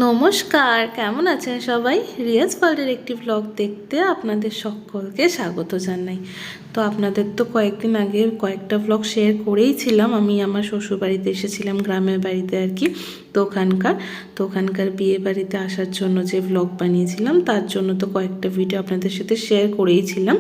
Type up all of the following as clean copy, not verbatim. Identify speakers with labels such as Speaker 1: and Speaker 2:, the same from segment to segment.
Speaker 1: নমস্কার, কেমন আছেন সবাই? রিয়াজ ওয়ার্ল্ডের একটি ব্লগ দেখতে আপনাদের সকলকে স্বাগত জানাই। তো আপনাদের তো কয়েকদিন আগে কয়েকটা ব্লগ শেয়ার করেইছিলাম। আমি আমার শ্বশুরবাড়িতে এসেছিলাম, গ্রামের বাড়িতে আর কি। তো ওখানকার বিয়ে বাড়িতে আসার জন্য যে ব্লগ বানিয়েছিলাম, তার জন্য তো কয়েকটা ভিডিও আপনাদের সাথে শেয়ার করেইছিলাম।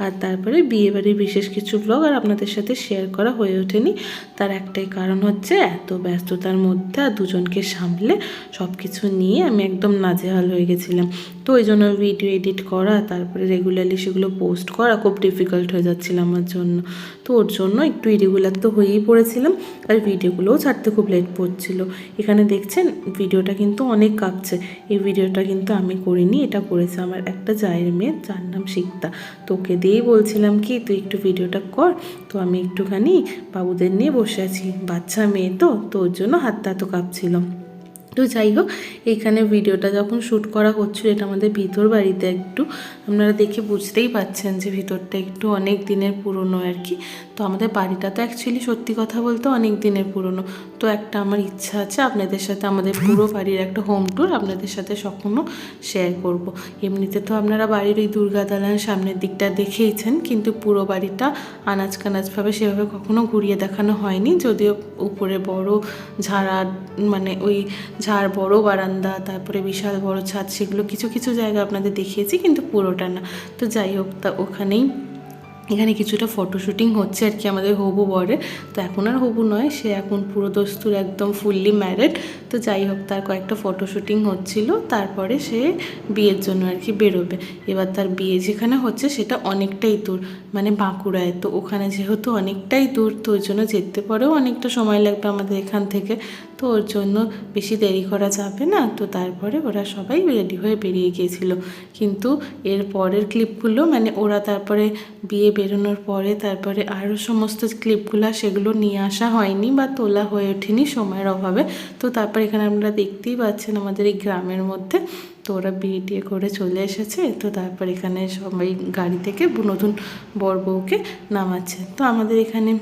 Speaker 1: আর তারপরে বিয়ে বাড়ির বিশেষ কিছু ব্লগ আর আপনাদের সাথে শেয়ার করা হয়ে ওঠেনি। তার একটাই কারণ হচ্ছে এত ব্যস্ততার মধ্যে আর দুজনকে সামলে সব কিছু নিয়ে আমি একদম নাজেহাল হয়ে গেছিলাম। তো ওই জন্য ভিডিও এডিট করা, তারপরে রেগুলারলি সেগুলো পোস্ট করা খুব ডিফিকাল্ট হয়ে যাচ্ছিল আমার জন্য। তো ওর জন্য একটু ইরেগুলার তো হয়েই পড়েছিলাম, আর ভিডিওগুলোও ছাড়তে খুব লেট পড়ছিল। এখানে দেখছেন ভিডিওটা কিন্তু অনেক কাঁপছে। এই ভিডিওটা কিন্তু আমি করিনি, এটা করেছে আমার একটা জায়ের মেয়ে, যার নাম সিক্তা। তোকে দিয়েই বলছিলাম কি তুই একটু ভিডিওটা কর। তো আমি একটুখানি বাবুদের নিয়ে বসে আছি, বাচ্চা মেয়ে তো ওর জন্য হাতটা এত কাঁপছিল। তো যাই হোক, এইখানে ভিডিওটা যখন শ্যুট করা হচ্ছিল, এটা আমাদের ভিতর বাড়িতে, একটু আপনারা দেখে বুঝতেই পাচ্ছেন যে ভিতরটা একটু অনেক দিনের পুরনো আর কি। তো আমাদের বাড়িটা তো অ্যাকচুয়ালি সত্যি কথা বলতে অনেক দিনের পুরনো। তো একটা আমার ইচ্ছা আছে আপনাদের সাথে আমাদের পুরো বাড়ির একটা হোম ট্যুর আপনাদের সাথে কখনো শেয়ার করব। এমনিতে তো আপনারা বাড়ির ওই দুর্গা দালান সামনের দিকটা দেখেইছেন, কিন্তু পুরো বাড়িটা আনাজ কানাজভাবে সেভাবে কখনো ঘুরিয়ে দেখানো হয়নি। যদিও উপরে বড় ঝাড়া, মানে ওই ঝাড়, বড় বারান্দা, তারপরে বিশাল বড় ছাদ, সেগুলো কিছু কিছু জায়গা আপনাদের দেখিয়েছি, কিন্তু পুরোটা না। তো যাই হোক, তা এখানে কিছুটা ফটো শ্যুটিং হচ্ছে আর কি আমাদের হবু বরের। তো এখন আর হবু নয়, সে এখন পুরো দস্তুর একদম ফুললি ম্যারিড। তো যাই হোক, তার কয়েকটা ফটো শ্যুটিং হচ্ছিল, তারপরে সে বিয়ের জন্য আর কি বেরোবে। এবার তার বিয়ে যেখানে হচ্ছে সেটা অনেকটাই দূর, মানে বাঁকুড়ায়। তো ওখানে যেহেতু অনেকটাই দূর, তো ওই জন্য যেতে পরেও অনেকটা সময় লাগবে আমাদের এখান থেকে। তো ওর জন্য বেশি দেরি করা যাবে না। তো তারপরে ওরা সবাই রেডি হয়ে বেরিয়ে গিয়েছিল। কিন্তু এর পরের ক্লিপগুলো, মানে ওরা তারপরে বিয়ে বেরোনোর পরে তারপরে আরও সমস্ত ক্লিপগুলো, সেগুলো নিয়ে আসা হয়নি বা তোলা হয়ে ওঠেনি সময়ের অভাবে। তো তারপর এখানে আপনারা দেখতেই পাচ্ছেন আমাদের এই গ্রামের মধ্যে তো ওরা বিয়ে টিয়ে করে চলে এসেছে। তো তারপর এখানে সবাই গাড়ি থেকে নতুন বর বউকে নামাচ্ছে। তো আমাদের এখানে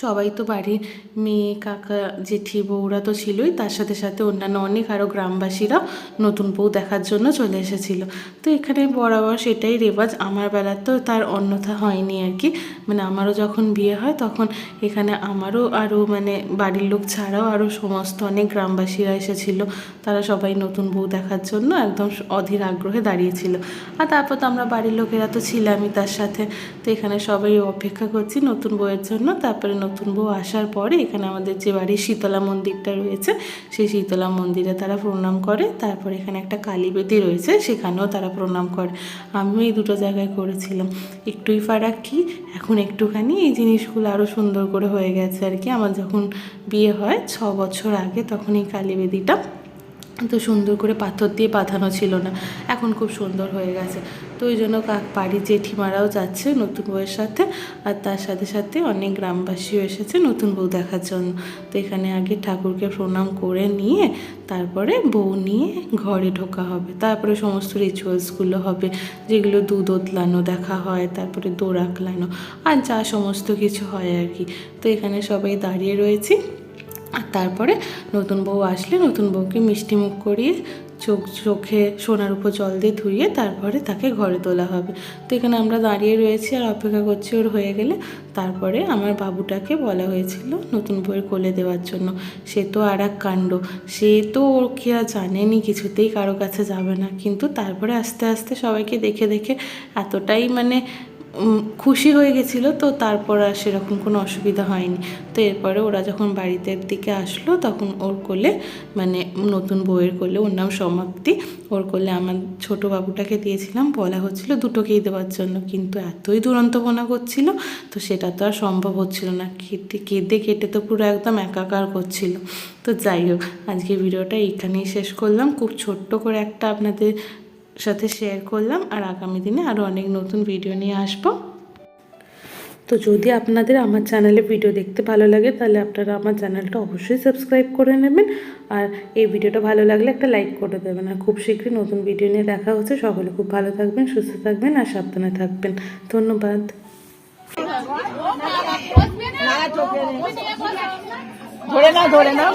Speaker 1: সবাই তো বাড়ির মেয়ে, কাকা, জেঠি, বউরা তো ছিলই, তার সাথে সাথে অন্যান্য অনেক আরও গ্রামবাসীরা নতুন বউ দেখার জন্য চলে এসেছিল। তো এখানে বরাবর সেটাই রেওয়াজ, আমার বেলা তো তার অন্যথা হয়নি আর কি। মানে আমারও যখন বিয়ে হয় তখন এখানে আমারও আরও মানে বাড়ির লোক ছাড়াও আরও সমস্ত অনেক গ্রামবাসীরা এসেছিল। তারা সবাই নতুন বউ দেখার জন্য একদম অধীর আগ্রহে দাঁড়িয়েছিল। আর তারপর তো আমরা বাড়ির লোকেরা তো ছিলামই তার সাথে। তো এখানে সবাই অপেক্ষা করছি নতুন বউয়ের জন্য। তারপরে নতুন বউ আসার পরে এখানে আমাদের যে বাড়ির শীতলা মন্দিরটা রয়েছে, সেই শীতলা মন্দিরে তারা প্রণাম করে। তারপরে এখানে একটা কালী বেদি রয়েছে, সেখানেও তারা প্রণাম করে। আমিও এই দুটো জায়গায় করেছিলাম। একটুই ফারাক কি, এখন একটুখানি এই জিনিসগুলো আরও সুন্দর করে হয়ে গেছে আর কি। আমার যখন বিয়ে হয় 6 বছর আগে, তখন এই কালী বেদিটা তো সুন্দর করে পাথর দিয়ে বাঁধানো ছিল না, এখন খুব সুন্দর হয়ে গেছে। তো ওই জন্য বাড়ির জেঠিমারাও যাচ্ছে নতুন বউয়ের সাথে, আর তার সাথে সাথে অনেক গ্রামবাসীও এসেছে নতুন বউ দেখার জন্য। তো এখানে আগে ঠাকুরকে প্রণাম করে নিয়ে তারপরে বউ নিয়ে ঘরে ঢোকা হবে। তারপরে সমস্ত রিচুয়ালসগুলো হবে, যেগুলো দুধ ওতলানো দেখা হয়, তারপরে দোর আঁকলানো, আর যা সমস্ত কিছু হয় আর কি। তো এখানে সবাই দাঁড়িয়ে রয়েছি। আর তারপরে নতুন বউ আসলে নতুন বউকে মিষ্টি মুখ করিয়ে চোখে সোনার উপর জল দিয়ে ধুইয়ে তারপরে তাকে ঘরে তোলা হবে। তো এখানে আমরা দাঁড়িয়ে রয়েছি আর অপেক্ষা করছি ওর হয়ে গেলে। তারপরে আমার বাবুটাকে বলা হয়েছিল নতুন বউয়ের কোলে দেওয়ার জন্য। সে তো আর এক কাণ্ড, সে তো ওর কি আর জানেনি, কিছুতেই কারো কাছে যাবে না। কিন্তু তারপরে আস্তে আস্তে সবাইকে দেখে দেখে এতটাই মানে খুশি হয়ে গেছিলো। তো তারপর আর সেরকম কোনো অসুবিধা হয়নি। তো এরপরে ওরা যখন বাড়িতে দিকে আসলো, তখন ওর কোলে, মানে নতুন বউয়ের কোলে, ওর নাম সমাপ্তি, ওর কোলে আমার ছোটো বাবুটাকে দিয়েছিলাম। বলা হচ্ছিল দুটোকেই দেওয়ার জন্য, কিন্তু এতই দুরন্তপনা করছিল, তো সেটা তো আর সম্ভব হচ্ছিল না। কেঁদে কেটে তো পুরো একদম একাকার করছিল। তো যাই হোক, আজকে ভিডিওটা এইখানেই শেষ করলাম। খুব ছোট্ট করে একটা আপনাদের সাথে শেয়ার করলাম, আর আগামী দিনে আরও অনেক নতুন ভিডিও নিয়ে আসবো। তো যদি আপনাদের আমার চ্যানেলে ভিডিও দেখতে ভালো লাগে, তাহলে আপনারা আমার চ্যানেলটা অবশ্যই সাবস্ক্রাইব করে নেবেন। আর এই ভিডিওটা ভালো লাগলে একটা লাইক করে দেবেন। আর খুব শীঘ্রই নতুন ভিডিও নিয়ে দেখা হচ্ছে। সকলে খুব ভালো থাকবেন, সুস্থ থাকবেন আর সাবধানে থাকবেন। ধন্যবাদ।
Speaker 2: ধরে না